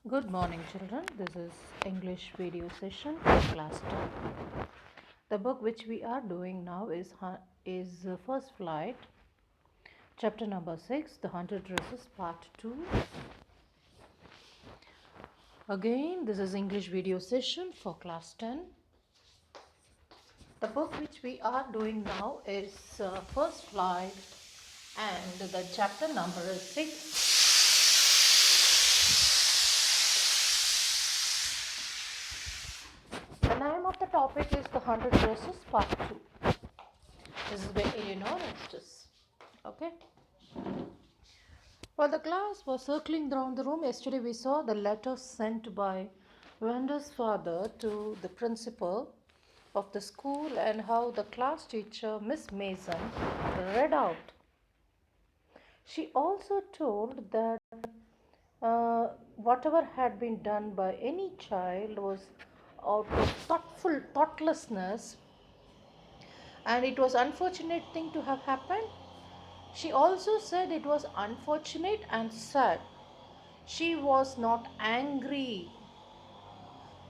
Good morning, children. This is English video session for class 10. The book which we are doing now is First Flight, chapter number 6, The Haunted Dresses, part 2. Again, this is English video session for class 10. The book which we are doing now is First Flight, and the chapter number is 6. The name of the topic is The Haunted Dresses, part 2. This is by Eleanor Estes. Okay. While the class was circling around the room yesterday, we saw the letter sent by Vanda's father to the principal of the school and how the class teacher, Miss Mason, read out. She also told that whatever had been done by any child was out of thoughtlessness, and it was unfortunate thing to have happened. She also said it was unfortunate and sad. She was not angry.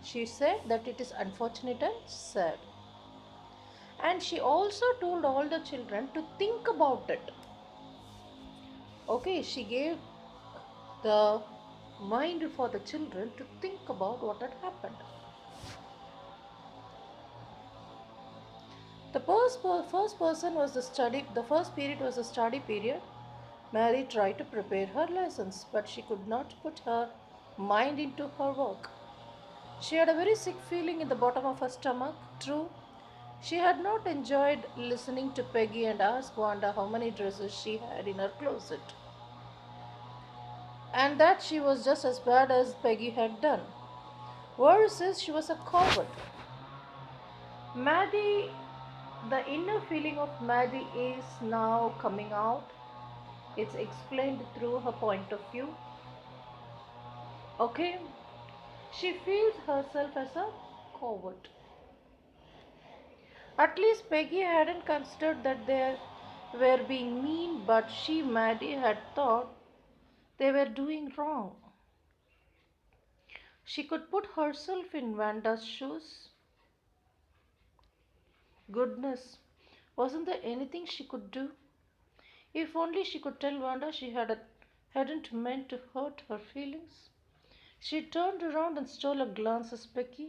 She said that it is unfortunate and sad. And she also told all the children to think about it. Okay, she gave the mind for the children to think about what had happened. The first period was the study period. Mary tried to prepare her lessons, but she could not put her mind into her work. She had a very sick feeling in the bottom of her stomach. True, she had not enjoyed listening to Peggy and ask Wanda how many dresses she had in her closet, and that she was just as bad as Peggy had done. Worse is she was a coward. Maddie, the inner feeling of Maddie is now coming out. It's explained through her point of view. Okay, she feels herself as a coward. At least Peggy hadn't considered that they were being mean, but she, Maddie, had thought they were doing wrong. She could put herself in Vanda's shoes. Goodness, wasn't there anything she could do? If only she could tell Wanda she hadn't meant to hurt her feelings. She turned around and stole a glance at Peggy,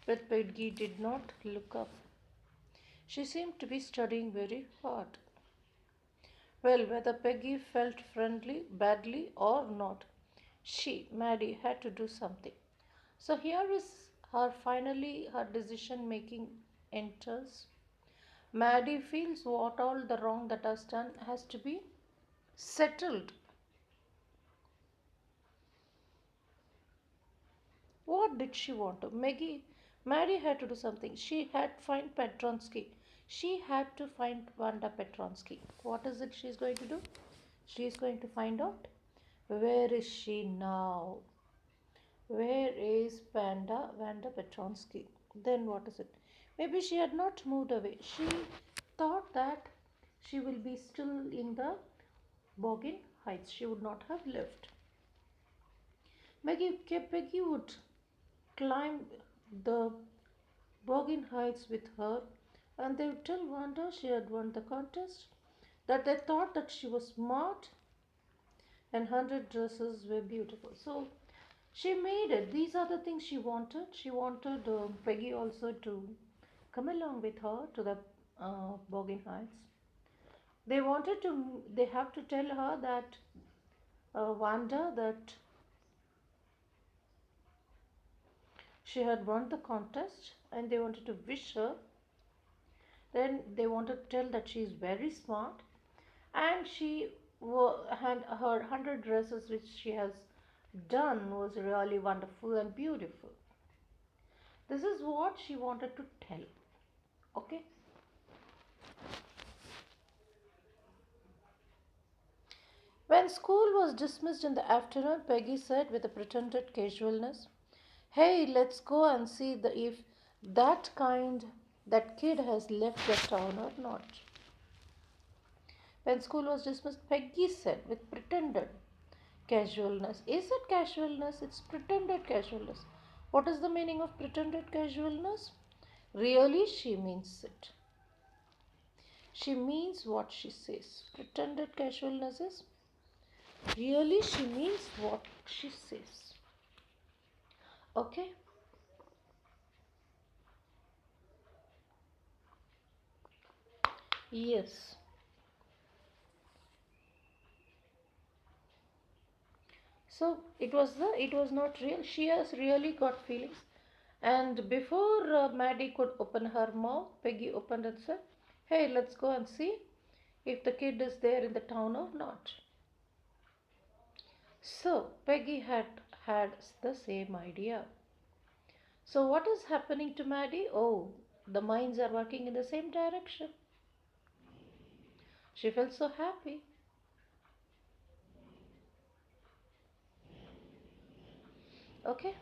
but Peggy did not look up. She seemed to be studying very hard. Well, whether Peggy felt friendly, badly, or not, she, Maddie, had to do something. So here is her decision making enters. Maddie feels what all the wrong that has done has to be settled. What did she want to? Maddie had to do something. She had to find Petronsky. She had to find Wanda Petronsky. What is it she's going to do? She is going to find out where is she now. Where is Vanda Petronsky? Then what is it? Maybe she had not moved away. She thought that she will be still in the Boggin Heights. She would not have left. Peggy would climb the Boggin Heights with her, and they would tell Wanda she had won the contest, that they thought that she was smart and 100 dresses were beautiful. So she made it. These are the things she wanted. She wanted Peggy also to come along with her to the Boggin Heights. They have to tell her that Wanda that she had won the contest, and they wanted to wish her. Then they wanted to tell that she is very smart, and she had her 100 dresses which she has done was really wonderful and beautiful. This is what she wanted to tell. Okay. When school was dismissed in the afternoon, Peggy said with a pretended casualness, "Hey, let's go and see if that kid has left the town or not." When school was dismissed, Peggy said with pretended Casualness. Is it casualness? It's pretended casualness. What is the meaning of pretended casualness? Really, she means it. She means what she says. Pretended casualness is really she means what she says. Okay? Yes. So it was not real. She has really got feelings. And before Maddie could open her mouth, Peggy opened and said, "Hey, let's go and see if the kid is there in the town or not." So Peggy had the same idea. So what is happening to Maddie? Oh, the minds are working in the same direction. She felt so happy. Okay.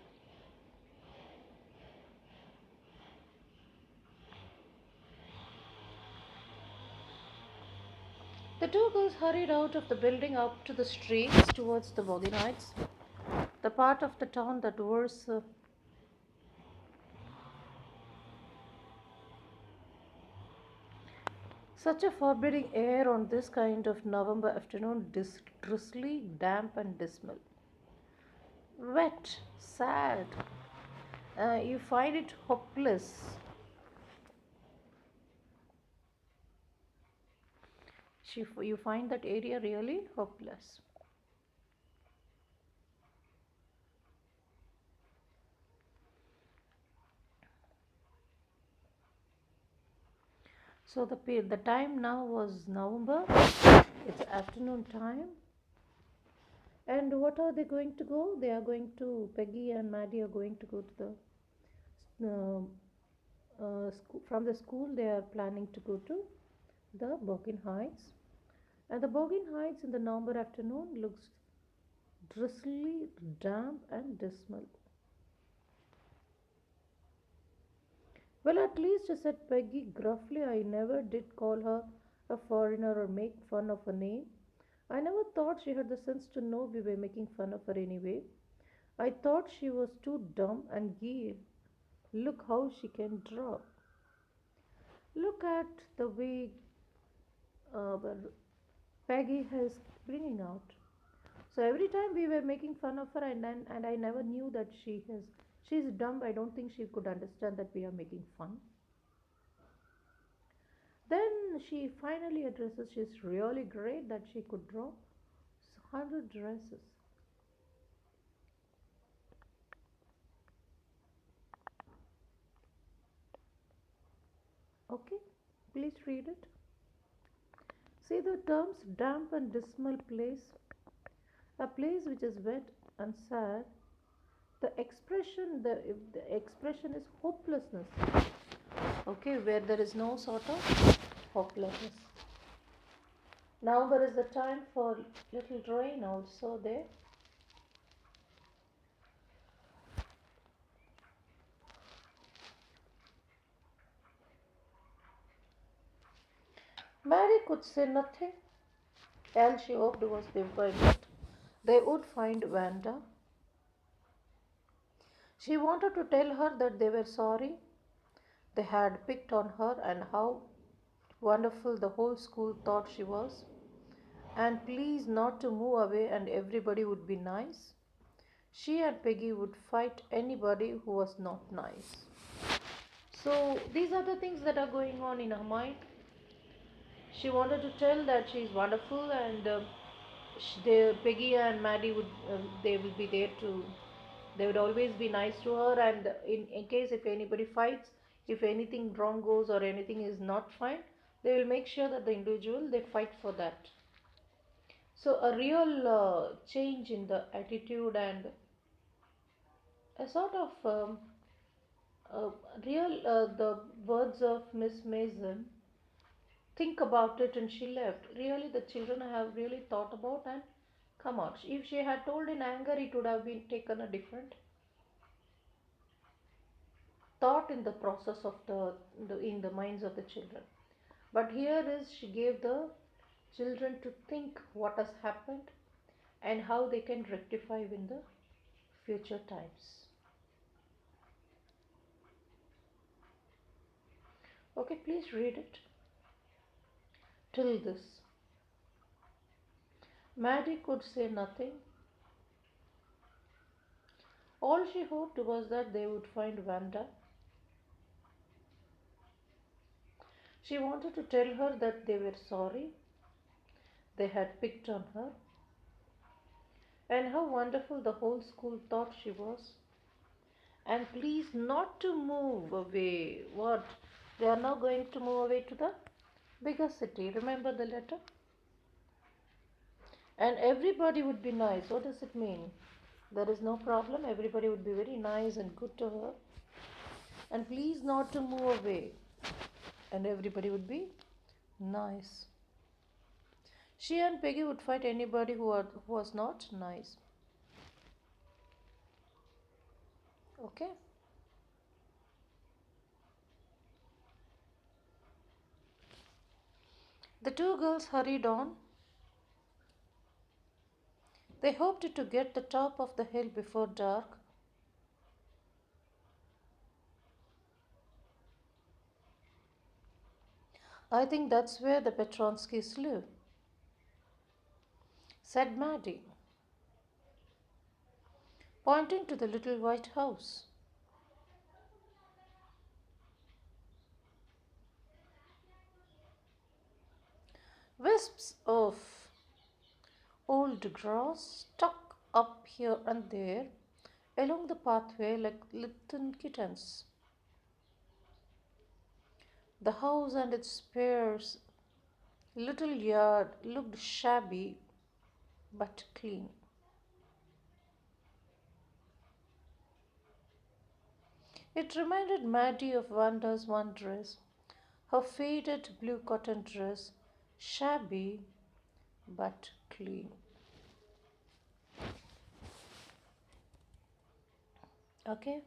The two girls hurried out of the building up to the streets towards the Bogey Heights, the part of the town that was such a forbidding air on this kind of November afternoon, drizzly, damp, and dismal. Wet, sad. You find it hopeless. You find that area really hopeless. So the time now was November. It's afternoon time. And what are they going to go? They are going to Peggy and Maddie are going to go to the school. From the school. They are planning to go to the Bogan Heights. And the Bogan Heights in the November afternoon looks drizzly, damp, and dismal. Well, at least, said Peggy gruffly, I never did call her a foreigner or make fun of her name. I never thought she had the sense to know we were making fun of her anyway. I thought she was too dumb and gay. Look how she can draw. Look at the way well, Peggy is bringing out. So every time we were making fun of her, and I never knew that she's dumb. I don't think she could understand that we are making fun. Then she finally addresses she's really great that she could draw 100 dresses. Okay, please read it. See the terms damp and dismal place, a place which is wet and sad. The expression is hopelessness. Okay, where there is no sort of hopelessness. Now there is the time for little rain also there. Mary could say nothing. All she hoped was they would find Wanda. She wanted to tell her that they were sorry they had picked on her and how wonderful the whole school thought she was, and please not to move away and everybody would be nice. She and Peggy would fight anybody who was not nice. So these are the things that are going on in her mind. She wanted to tell that she is wonderful, and Peggy and Maddie would they will be there to. They would always be nice to her, and in case if anybody fights, if anything wrong goes or anything is not fine, they will make sure that the individual they fight for that. So a real change in the attitude and a sort of real the words of Miss Mason, think about it, and she left. Really, the children have really thought about and come out. If she had told in anger, it would have been taken a different thought in the process of the in the minds of the children. But here is she gave the children to think what has happened, and how they can rectify in the future times. Okay, please read it till this. Maddie could say nothing. All she hoped was that they would find Wanda. She wanted to tell her that they were sorry, they had picked on her, and how wonderful the whole school thought she was. And please not to move away. What? They are now going to move away to the bigger city. Remember the letter? And everybody would be nice. What does it mean? There is no problem. Everybody would be very nice and good to her. And please not to move away. And everybody would be nice. She and Peggy would fight anybody who was not nice. Okay? The two girls hurried on. They hoped to get the top of the hill before dark. I think that's where the Petronskis live, said Maddie, pointing to the little white house. Wisps of old grass stuck up here and there along the pathway like little kittens. The house and its spare little yard looked shabby but clean. It reminded Maddie of Wanda's one dress, her faded blue cotton dress, shabby but clean. Okay?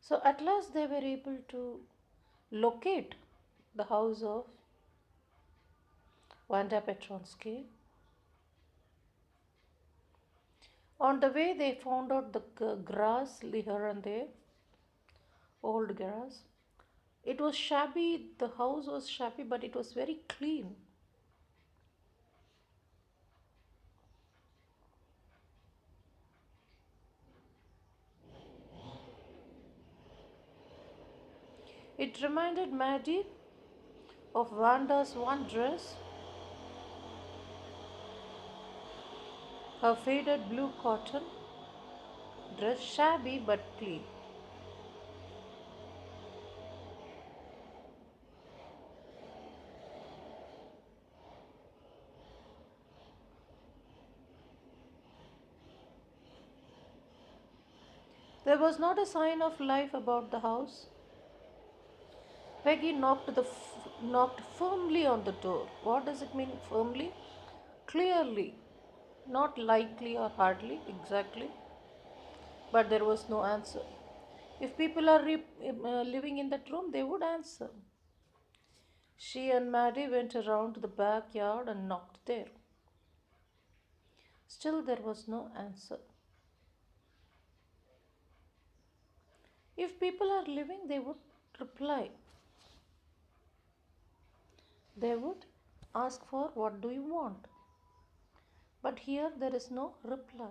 So at last they were able to locate the house of Wanda Petronsky. On the way, they found out the grass here and there, old grass. It was shabby, the house was shabby, but it was very clean. It reminded Maddie of Wanda's one dress, her faded blue cotton dress, shabby but clean. There was not a sign of life about the house. Peggy knocked firmly on the door. What does it mean firmly? Clearly, not lightly or hardly, exactly. But there was no answer. If people are living in that room, they would answer. She and Maddie went around the backyard and knocked there. Still, there was no answer. If people are living, they would reply. They would ask for what do you want? But here there is no reply.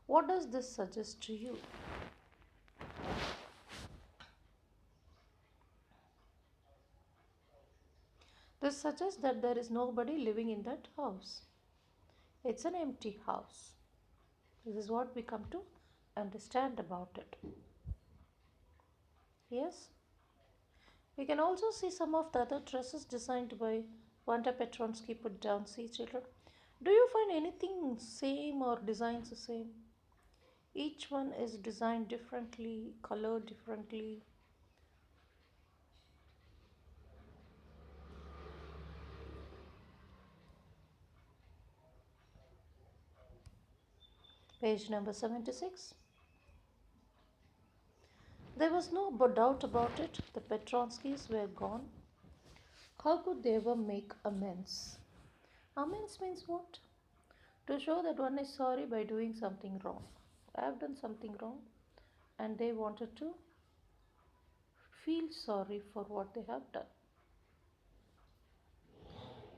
What does this suggest to you? This suggests that there is nobody living in that house. It's an empty house. This is what we come to understand about it. Yes? We can also see some of the other dresses designed by Wanda Petronsky put down. See, children. Do you find anything same or designs the same? Each one is designed differently, colored differently. Page number 76. There was no doubt about it. The Petronskys were gone. How could they ever make amends? Amends means what? To show that one is sorry by doing something wrong. I have done something wrong and they wanted to feel sorry for what they have done.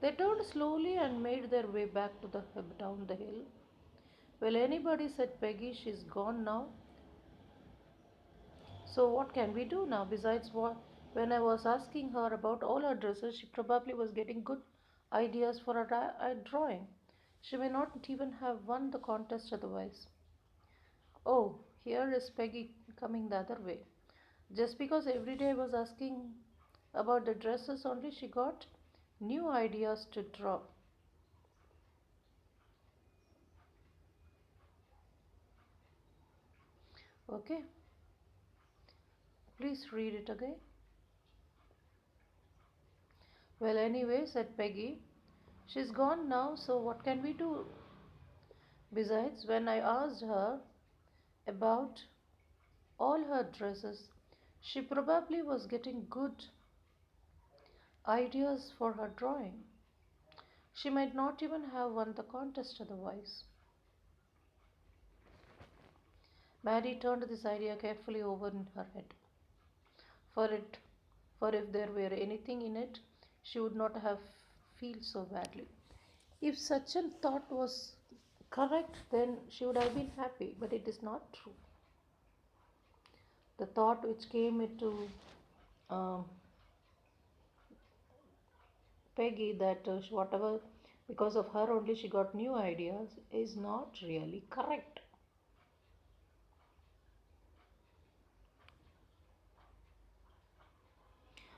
They turned slowly and made their way back to the down the hill. Well, anybody said Peggy, she's gone now. So what can we do now? Besides what, when I was asking her about all her dresses, she probably was getting good ideas for a drawing. She may not even have won the contest otherwise. Oh, here is Peggy coming the other way. Just because every day I was asking about the dresses only, she got new ideas to draw. Okay, please read it again. Well, anyway, said Peggy, she's gone now, so what can we do? Besides, when I asked her about all her dresses, she probably was getting good ideas for her drawing. She might not even have won the contest otherwise. Mary turned this idea carefully over in her head. For it, for if there were anything in it, she would not have feel so badly. If such a thought was correct, then she would have been happy, but it is not true. The thought which came into um, Peggy that whatever, because of her only she got new ideas, is not really correct.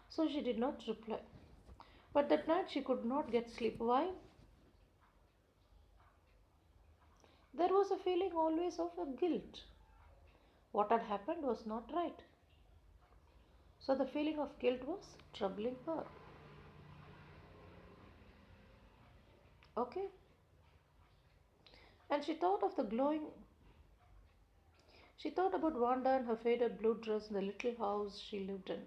So she did not reply. But that night she could not get sleep. Why? There was a feeling always of a guilt. What had happened was not right. So the feeling of guilt was troubling her. Okay? And she thought about Wanda and her faded blue dress in the little house she lived in.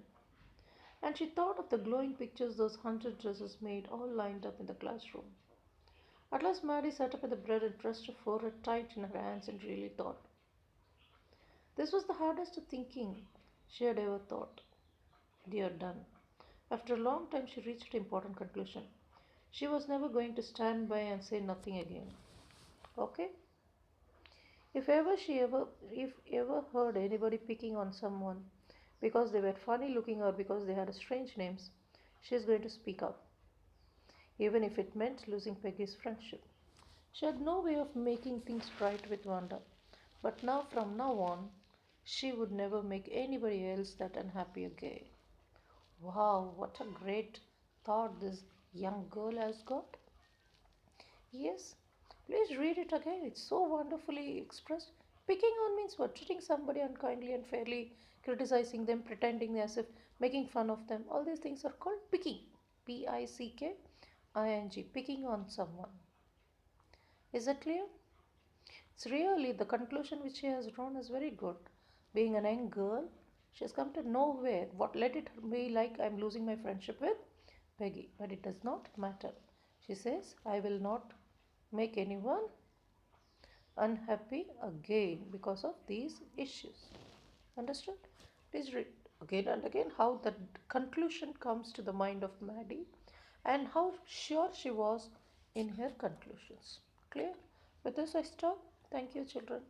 And she thought of the glowing pictures those 100 dresses made, all lined up in the classroom. At last, Maddie sat up in the bed and pressed her forehead tight in her hands and really thought. This was the hardest thinking she had ever thought. Dear done. After a long time, she reached an important conclusion. She was never going to stand by and say nothing again. Okay? If ever heard anybody picking on someone because they were funny looking or because they had strange names, she is going to speak up, even if it meant losing Peggy's friendship. She had no way of making things right with Wanda, but now from now on, she would never make anybody else that unhappy again. Wow, what a great thought this young girl has got. Yes, please read it again. It's so wonderfully expressed. Picking on means what? Treating somebody unkindly and fairly, criticizing them, pretending as if making fun of them. All these things are called picking. Picking. Picking on someone. Is that clear? It's really the conclusion which she has drawn is very good. Being a young girl, she has come to nowhere. What let it be like I'm losing my friendship with Peggy, but it does not matter. She says, I will not make anyone unhappy again because of these issues. Understood? Please read again and again how the conclusion comes to the mind of Maddie and how sure she was in her conclusions. Clear? With this, I stop. Thank you, children.